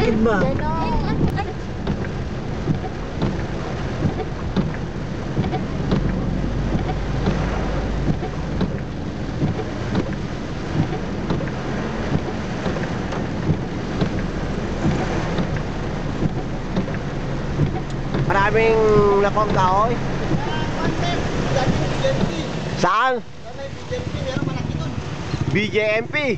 Bakit ba? Maraming lakong kahoy. Saan? BJMP.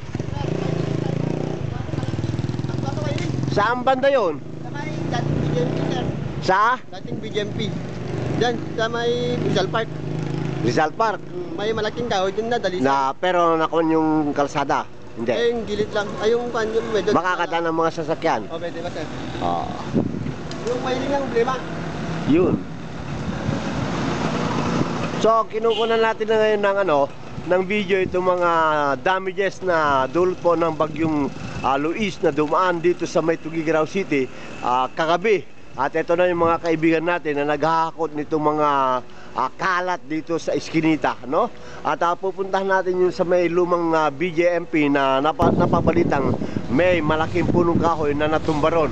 Saan banda yun? Sa? Dating BJMP. Diyan, sa may Rizal Park. Rizal Park. May malaking kahoy dun na dali. Pero nakon yung kalsada. Hindi. Eh, yung gilid lang. Ay, yung kan, yung medyo. Makakadaan ng mga sasakyan. O, pwede ba, sir? Oo. Yung may linyang problema. Yun. So, kinukunan natin na ngayon ng ng video itong mga damages na dulot po ng bagyong Luis na dumaan dito sa may Tugigaraw City kagabi. At ito na yung mga kaibigan natin na naghahakot nitong mga kalat dito sa Eskinita, no? At pupuntahan natin yung sa may lumang BJMP na napabalitang may malaking punong kahoy na natumba ron.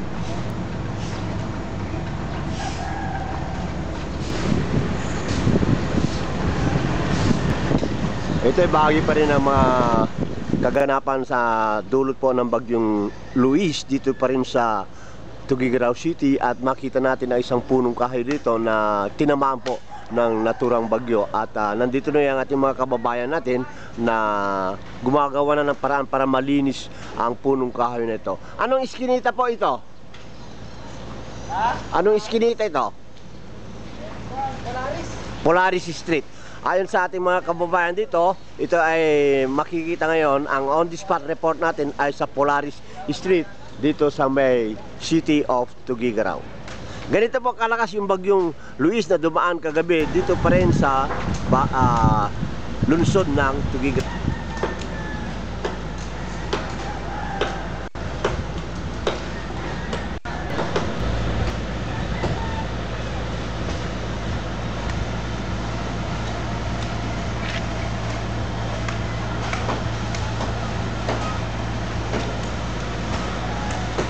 Ito ay bahagi pa rin ng mga kaganapan sa dulot po ng bagyong Luis dito pa rin sa Tugigaraw City. At makita natin na isang punong kahoy dito na tinamaan po ng naturang bagyo. At nandito na yung ating mga kababayan natin na gumagawa na ng paraan para malinis ang punong kahoy na ito. Anong iskinita po ito? Anong iskinita ito? Polaris Street. Ayon sa ating mga kababayan dito, ito ay makikita ngayon, ang on-the-spot report natin ay sa Polaris Street dito sa may City of Tugigaraw. Ganito po kalakas yung bagyong Luis na dumaan kagabi dito pa rin sa lungsod ng Tugigaraw.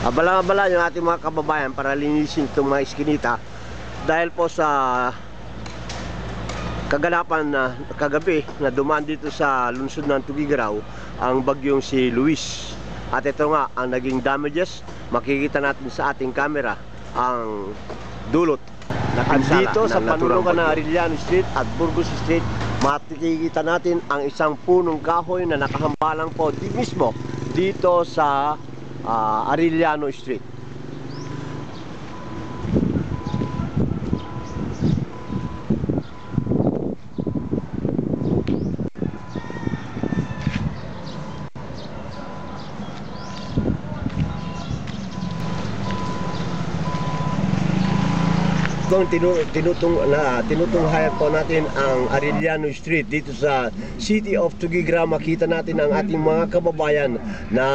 Abala-abala yung ating mga kababayan para linisin itong mga iskinita dahil po sa kaganapan na kagabi na dumaan dito sa lungsod ng Tugigaraw ang bagyong si Luis. At ito nga ang naging damages. Makikita natin sa ating camera ang dulot na pinsala dito sa panulukan ng Arellano Street at Burgos Street. Makikita natin ang isang punong kahoy na nakahambalang po mismo dito sa Arellano Street. Kung tinutunghayan po natin ang Arellano Street dito sa City of Tugigaraw, makita natin ang ating mga kababayan na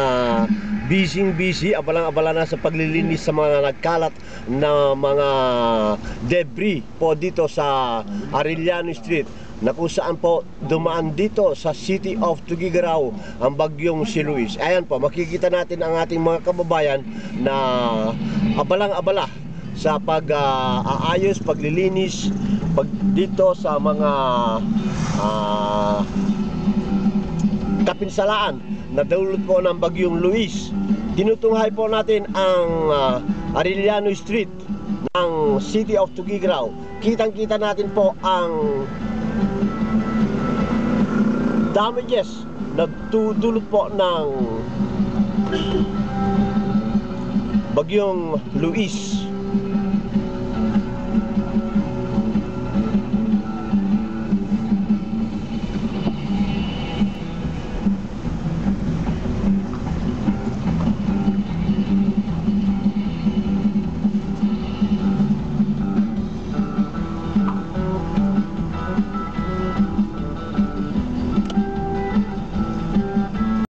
busy, abalang-abala na sa paglilinis sa mga nagkalat na mga debris po dito sa Arellano Street, na kung saan po dumaan dito sa City of Tugigaraw ang bagyong si Luis. Ayan po, makikita natin ang ating mga kababayan na abalang-abala sa pag-aayos, paglilinis dito sa mga kapinsalaan na dulot po ng bagyong Luis. Tinutunghay po natin ang Arellano Street ng City of Tugigaraw. Kitang-kita natin po ang damages na dulot po ng bagyong Luis.